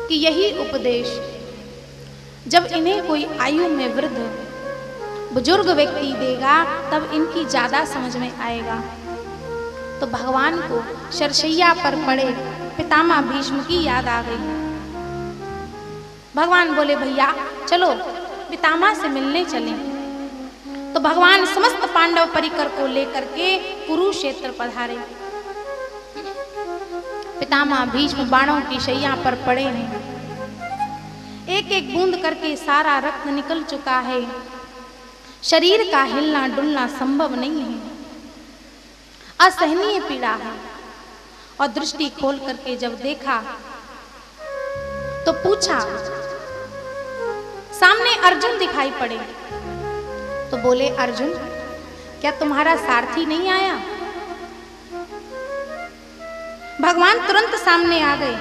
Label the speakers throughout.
Speaker 1: कि यही उपदेश जब इन्हें कोई आयु में वृद्ध बुजुर्ग व्यक्ति देगा तब इनकी ज्यादा समझ में आएगा। तो भगवान को शरशैया पर पड़े पितामह भीष्म की याद आ गई। भगवान बोले भैया चलो पितामह से मिलने चलें। तो भगवान समस्त पांडव परिकर को लेकर के कुरुक्षेत्र पधारे। पितामह भीष्म बाणों की शैया पर पड़े हैं। एक एक बूंद करके सारा रक्त निकल चुका है। शरीर का हिलना डुलना संभव नहीं है। असहनीय पीड़ा है। और दृष्टि खोल करके जब देखा तो पूछा, सामने अर्जुन दिखाई पड़े। तो बोले अर्जुन क्या तुम्हारा सारथी नहीं आया? भगवान तुरंत सामने आ गए।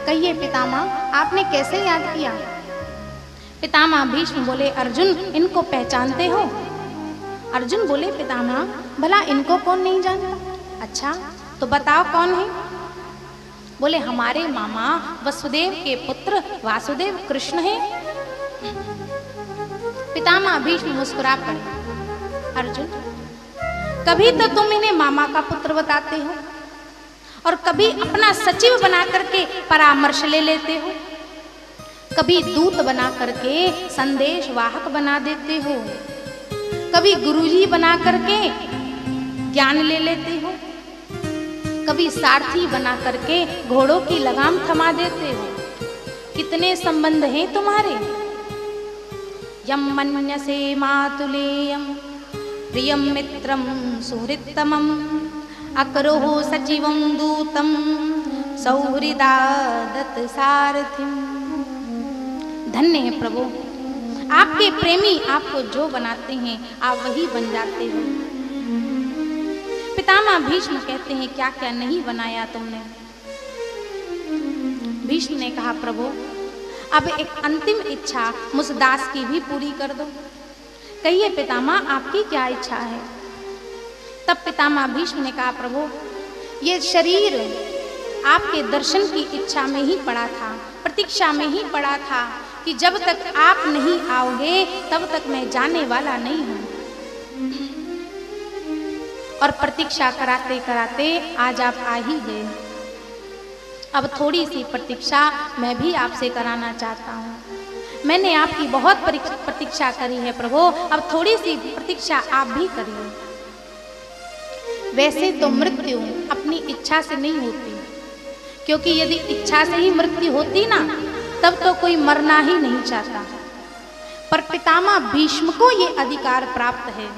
Speaker 1: कहिए पितामह आपने कैसे याद किया? पितामह भीष्म बोले अर्जुन इनको पहचानते हो? अर्जुन बोले पितामह भला इनको कौन नहीं जानता? अच्छा तो बताओ कौन है? बोले हमारे मामा वसुदेव के पुत्र वासुदेव कृष्ण हैं। पितामह भीष्म मुस्कुरा पड़े। अर्जुन कभी तो तुम इन्हें मामा का पुत्र बताते हो और कभी अपना सचिव बना करके परामर्श ले लेते हो, कभी दूत बना करके संदेश वाहक बना देते हो, कभी गुरुजी बना करके ज्ञान ले लेते हो, कभी सारथी बना करके घोड़ों की लगाम थमा देते हो। कितने संबंध हैं तुम्हारे? यम मन्यसे मातुलेयम प्रियम मित्रम सुहृत्तमम अकरोह सचिवं दूतम सौहृदादत सारथिम। धन्य है प्रभु, आपके प्रेमी आपको जो बनाते हैं आप वही बन जाते हो। पितामह भीष्म कहते हैं क्या क्या नहीं बनाया तुमने? भीष्म ने कहा प्रभु अब एक अंतिम इच्छा मुझ दास की भी पूरी कर दो। कहिए पितामह आपकी क्या इच्छा है? तब पितामह भीष्म ने कहा प्रभु ये शरीर आपके दर्शन की इच्छा में ही पड़ा था, प्रतीक्षा में ही पड़ा था कि जब तक आप नहीं आओगे तब तक मैं जाने वाला नहीं हूं। और प्रतीक्षा कराते कराते आज आप आ ही गए। अब थोड़ी सी प्रतीक्षा मैं भी आपसे कराना चाहता हूं। मैंने आपकी बहुत प्रतीक्षा करी है प्रभु, अब थोड़ी सी प्रतीक्षा आप भी करिए। वैसे तो मृत्यु अपनी इच्छा से नहीं होती, क्योंकि यदि इच्छा से ही मृत्यु होती ना तब तो कोई मरना ही नहीं चाहता। पर पितामह भीष्म को ये अधिकार प्राप्त है,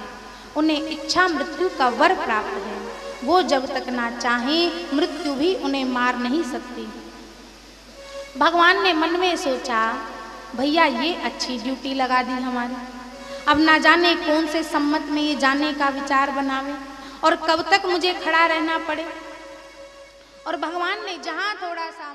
Speaker 1: उन्हें इच्छा मृत्यु का वर प्राप्त है। वो जब तक ना चाहें मृत्यु भी उन्हें मार नहीं सकती। भगवान ने मन में सोचा भैया ये अच्छी ड्यूटी लगा दी हमारी, अब ना जाने कौन से सम्मत में ये जाने का विचार बनावे और कब तक मुझे खड़ा रहना पड़े। और भगवान ने जहां थोड़ा सा